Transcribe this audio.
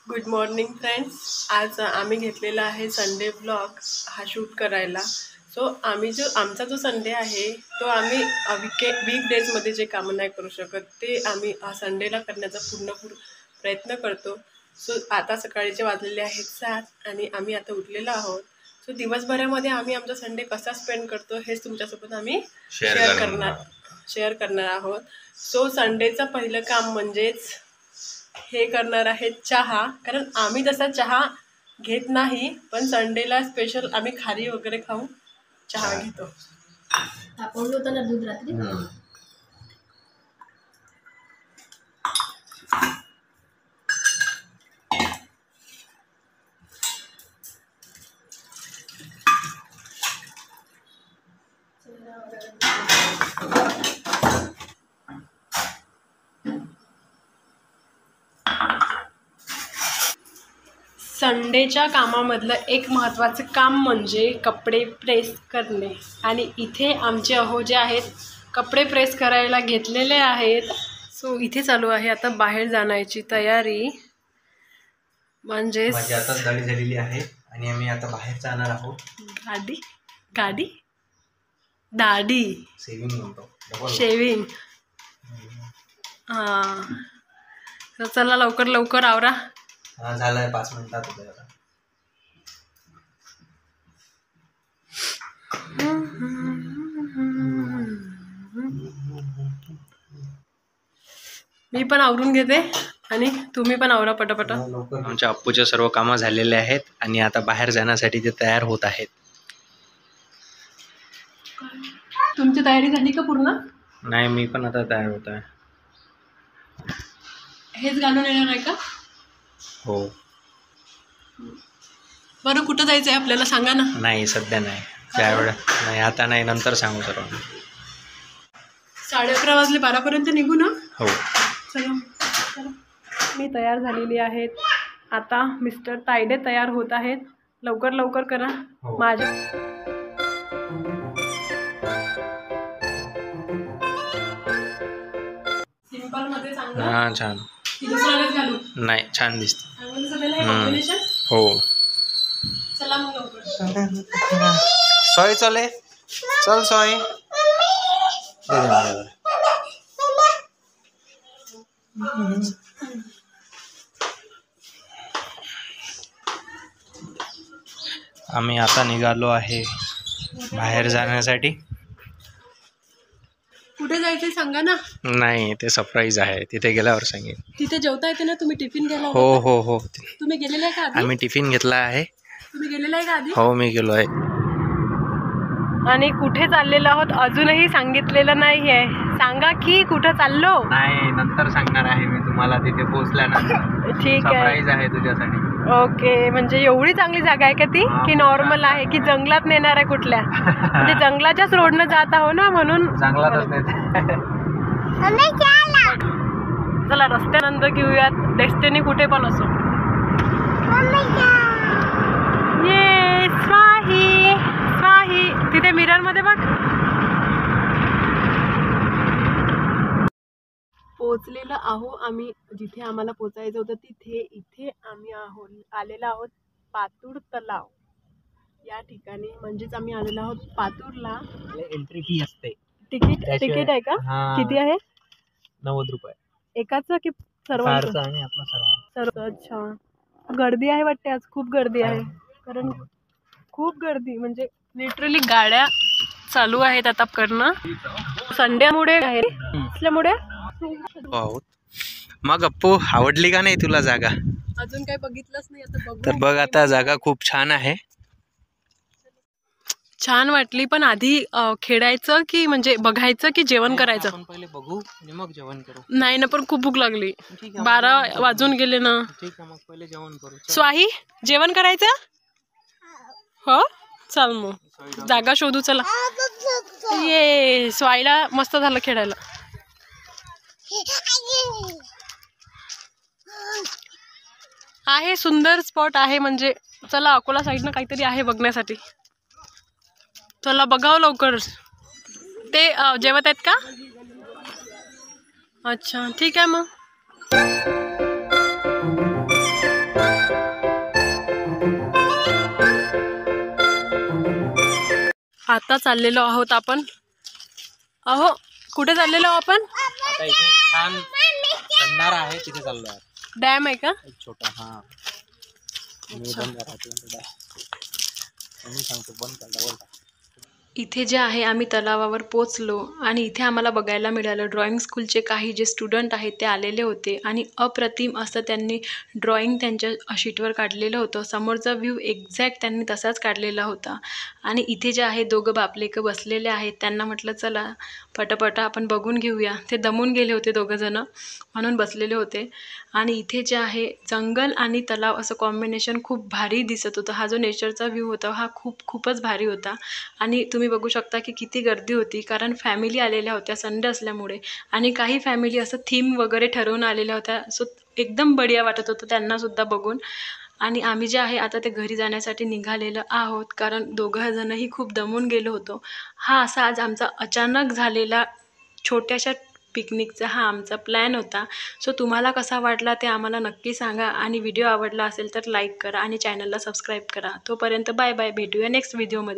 Good morning friends. आज आम्ही घेतलेला आहे संडे ब्लॉग हा शूट करायला. सो आमचा जो संडे आहे तो आम्ही वीकडेजमध्ये जे कामं नाही करू शकत ते आम्ही संडेला करण्याचा पूर्ण प्रयत्न करतो. सो आता सकाळीचे वाजलेले आहेत 7 आणि आम्ही आता उठलेलो आहोत. सो दिवसभरामध्ये आम्ही आमचा संडे कसा स्पेंड करतो हेच तुमच्यासोबत आम्ही शेअर करणार आहोत. सो संडेचं पहिलं काम म्हणजेच हे करणार आहे चहा. कारण आम्ही तसा चहा घेत नाही, पण संडेला स्पेशल आम्ही खारी वगैरे खाऊन चहा घेतो. तापवलं होतं ना दूध रात्री. संडेच्या कामामधलं एक महत्त्वाचं काम म्हणजे कपडे प्रेस करणे. आणि इथे आमचे अहो जे आहेत कपडे प्रेस करायला घेतलेले आहेत. सो इथे चालू आहे आता बाहेर जाण्याची तयारी. म्हणजे आताच गाडी झालेली आहे आणि आम्ही आता बाहेर जाणार आहोत. दाढी शेविंग. हां, तर चला लवकर आवरा. झालंय 5 मिनिटात होतं. मी पण आवरून घेते आणि तुम्ही पण आवरा पटापटा. आमच्या अप्पूच्या सर्व कामं झालेले आहेत आणि आता बाहेर जाण्यासाठी ते तयार होत आहेत. तुमची तयारी झाली का पूर्ण? नाही, मी पण आता तयार होत आहे. हेच घालून येणार आहे का? हो. बरं, कुठं जायचं आहे आपल्याला सांगा ना. नाही, सध्या नाही, त्यावेळेस नाही, आता नाही, नंतर सांगू सर्व. 11:30 वाजले, 12पर्यंत निघू ना. हो, चला. मी तयार झालेली आहेत. आता मिस्टर तायडे तयार होत आहेत. लवकर करा. हो. माझ्या सिंपल मध्ये चांगलं. हां, छान. घालू नाही, छान दिसते. हो. चला मग लवकर. सोय चल सोय. आम्ही आता निघालो आहे बाहेर जाण्यासाठी. कुठे जायचंय सांगा ना. नाही, ते सरप्राईज आहे, तिथे गेल्यावर सांगेन. तिथे जेवता येते ना. तुम्ही टिफिन घ्यायला. हो. तुम्ही गेलेले आहे का आधी? आम्ही टिफिन घेतला आहे. तुम्ही गेलेला आहे का आधी? हो, मी गेलो आहे. आणि कुठे चाललेलो आहोत अजूनही सांगितलेलं नाही आहे. सांगा की कुठं चाललो. नाही, नंतर सांगणार आहे मी तुम्हाला तिथे पोहोचल्यानंतर. ठीक आहे. सरप्राईज आहे तुझ्यासाठी. ओके. म्हणजे एवढी चांगली जागा आहे का ती, की नॉर्मल आहे की जंगलात नेणार आहे कुठल्या? म्हणजे जंगलाच्याच रोडनं जात आहो ना, म्हणून जंगलातच नेते. चला रस्त्यानंतर घेऊयात. डेस्टिनी कुठे पण असो. ये स्वाही तिथे मिरर मध्ये बघ. पोचलेलं आहो आम्ही जिथे आम्हाला पोचायचं होतं तिथे. इथे आम्ही आलेलो आहोत पातूर तलाव या ठिकाणी. म्हणजेच आम्ही आलेलो आहोत पातूरला. एंट्री फी असते. तिकीट आहे का? किती आहे? 90 रुपये एकाचं की सर्वांचं? आणि आपलं सर्व. अच्छा, गर्दी आहे वाटते आज. खूप गर्दी आहे. कारण खूप गर्दी, म्हणजे लिटरली गाड्या चालू आहेत आता करणं. संडेमुळे आहे असल्यामुळे. मग अप्पू, आवडली का नाही तुला जागा? अजून काही बघितलंच नाही, आता बघू. तर बघ, आता जागा खूप छान आहे. छान वाटली. पण आधी खेळायचं की म्हणजे बघायचं की जेवण करायचं? आपण पहिले बघू आणि मग जेवण करू. नाही ना, पण खूप भूक लागली. 12 वाजून गेले ना. ठीक आहे, मग पहिले जेवण करू. स्वाही, जेवण करायचं? हो, चल मग जागा शोधू. चला. ये स्वाईला मस्त झालं खेळायला. आहे सुंदर स्पॉट आहे. म्हणजे चला, अकोला साईडनं काहीतरी आहे बघण्यासाठी. चला बघावं लवकर. ते जेवत आहेत का? अच्छा, ठीक आहे मग. आता चाललेलो आहोत आपण. अहो कुठे चाललेलो आपण? आता इथे छान बंधारा आहे तिथे चाललो आहे. डॅम आहे का? एक छोटा. हा मी बंधारा मी सांगतो बंद करता बोलता. इथे जे आहे आम्ही तलावावर पोचलो आणि इथे आम्हाला बघायला मिळालं ड्रॉइंग स्कूलचे काही जे स्टुडंट आहेत ते आलेले होते आणि अप्रतिम असं त्यांनी ड्रॉइंग त्यांच्या शीटवर काढलेलं होतं. समोरचा व्ह्यू एक्झॅक्ट त्यांनी तसाच काढलेला होता. आणि इथे जे आहे दोघं बापलेकं बसलेले आहेत. त्यांना म्हटलं चला पटापटा आपण बघून घेऊया. ते दमून गेले होते दोघंजणं म्हणून बसलेले होते. आणि इथे जे आहे जंगल आणि तलाव असं कॉम्बिनेशन खूप भारी दिसत होतं. हा जो नेचरचा व्ह्यू होता हा खूपच भारी होता. आणि तुम्ही बघू शकता की किती गर्दी होती, कारण फॅमिली आलेल्या होत्या संडे असल्यामुळे. आणि काही फॅमिली असं थीम वगैरे ठरवून आलेल्या होत्या. सो एकदम बढिया वाटत होतं त्यांनासुद्धा बघून. आणि आम्ही जे आहे आता ते घरी जाण्यासाठी निघालेलं आहोत, कारण दोघंजणंही खूप दमून गेलो होतो. हा असा आज आमचा अचानक झालेला छोट्याशा पिकनिकचा हा आमचा प्लॅन होता. सो तुम्हाला कसा वाटला ते आम्हाला नक्की सांगा. आणि व्हिडिओ आवडला असेल तर लाईक करा आणि चॅनलला सबस्क्राईब करा. तोपर्यंत बाय बाय. भेटूया नेक्स्ट व्हिडिओमध्ये.